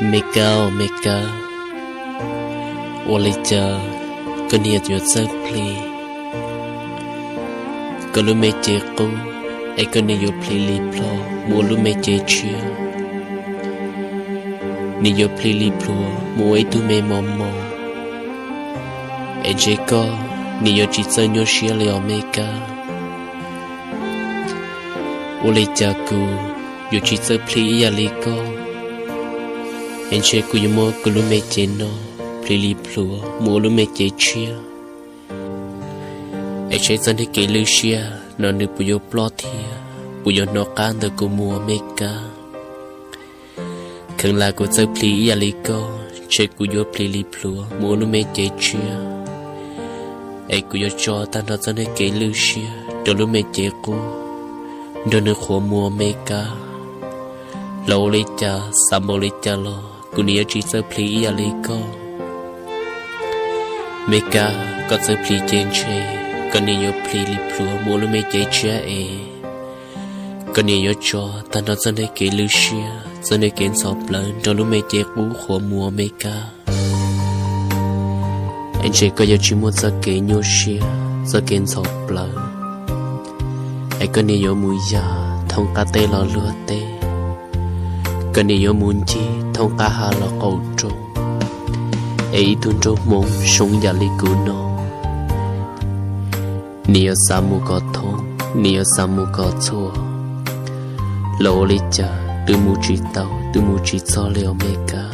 Mega, mega, Olija, con hiệt your self play. Có lúc mẹ chế cô, ai con này your play li plo, mua lúc mẹ chế chia. Ni your play li plo, mua ai tu mẹ mò mò. Ai chế co, ni your chỉ chơi your share leo mega. Olija cô, your chỉ chơi play ya li co. Anh chơi cú yếm mò cú lúc mẹ chế nó, play li plo, mua lúc mẹ chế chia. Ai chơi dân thì kể lưu xia, nó nữ bùi yô plot thia, bùi yô nó can từ cú mua meka. Khẩn là cú chơi play ya li co, chơi cú yô play li plo, mua lúc mẹ chế chia. Ai cú yô cho ta nó dân thì kể lưu xia, đồ lúc mẹ chế cú, đồ nữ khổ mua meka. Lâu lý cha, sắm lý cha lo, cú nia chỉ chơi play ya li co. Meka có chơi play trên chơi. Con này yo play li plo mua lu me chế chia e. Con này yo cho ta nó dân hay kể lưu xia, dân hay kén sọp lớn cho lu me chế cú khổ mua me ca. Anh chế có yo chỉ muốn giờ kể nhô xia, giờ kén sọp lớn. Ai con này yo mùi già, thông cá tê lo lừa tê. Con này yo muốn chi, thông cá hà lo cầu trông. Ấy thun trông mông, sung già li cú nó. Nia samu có thông, nia samu có chua. Lô lý cha, từ mù chỉ tàu, từ mù chỉ cho leo meka.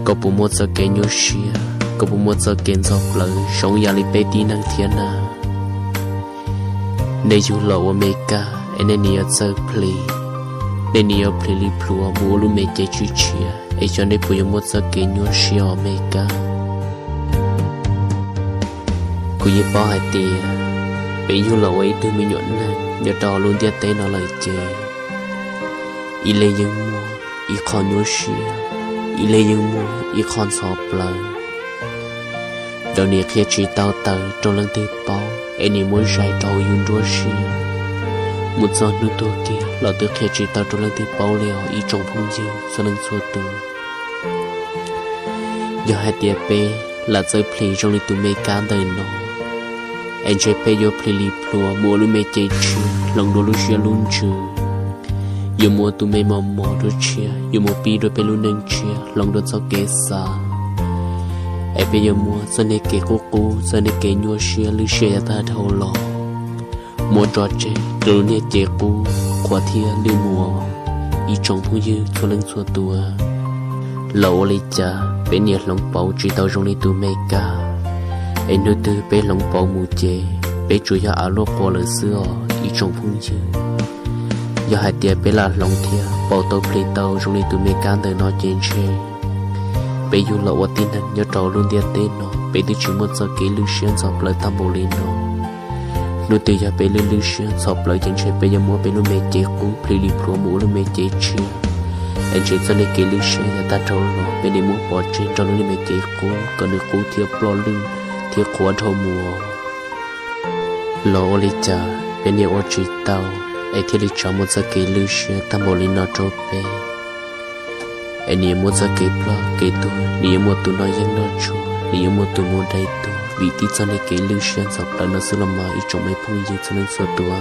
Có bù một giờ kê nhô xia, có bù một giờ kê dọc lời, sống ya li bê tí năng thiên à. Nên dù lô meka, nên nia giờ play. Nên nia play li plua, mù lu mê chế chú chia. Ấy cho nên bù một giờ kê nhô xia meka. Cô yi bỏ hai tia, bị du lầu ấy tôi mới nhuận nè, nhớ trò luôn tia tế nó lời chê. Y lê dân mua, y con nhô xìa, y lê dân mua, y con sọp lời. Đầu nè khi chỉ tao tờ trong lần tiếp bao, em nè muốn dài trâu yun đua xìa. Một giọt nước tua kia, lọ từ khi chỉ tao trong lần tiếp bao leo, y trông phong dư, cho nên xua tù. Do hai tia bê, là giới play trong lịch tù mê cán đời nó. Anh chơi play yo play li plua, mua lu mê chế chia, lòng đồ lu chia luôn chư. Yo mua tù mê mò mò đồ chia, yo mua pi đồ bê lu nâng chia, lòng đồ cho kế xa. Ai bê yo mua, dân nê kế cô, dân nê kế nhua chia, lu chia ya ta thâu lò. Mua trò chế, đồ lu nê chế cô, khóa thia lưu mùa, y trông phong dư cho lưng xua tùa. Lâu lý cha, bê nhiệt lòng bầu chỉ tao trong lý tù mê ca. Anh nơi tư bê lòng bầu mù chê, bê chủ ya áo lô qua lời xưa, y trong phong dư. Do hai tia bê là lòng thia, bầu tàu play tàu trong lý tù mê ca đời nó trên chê. Bê dù lộ qua tin hẳn nhớ trò luôn tia tên nó, bê tư chỉ một giờ ký lưu xuyên dọc lời tam bồ lên nó. Nơi tư ya bê lưu xuyên dọc lời trên chê, bê ya mua bê lưu mê chê cú, play li pro mũ lưu mê chê chia. Anh chế cho nên kỹ lưu xe nhà ta trâu lò bên đây muốn bỏ trên cho nên mẹ chế cố còn được cố thiệp lo lưng thiệp khóa thâu mùa lò lý cha bên đây ô chỉ tàu anh thiết lý cho một giờ kỹ lưu xe ta một lý nó trâu bê anh nhớ một giờ kỹ lo kỹ tu nhớ một tu nói dân nó chua nhớ một tu muốn đầy tu vì tí cho nên kỹ lưu xe dọc là nó sẽ làm mà ít trong mấy phong gì cho nên số tua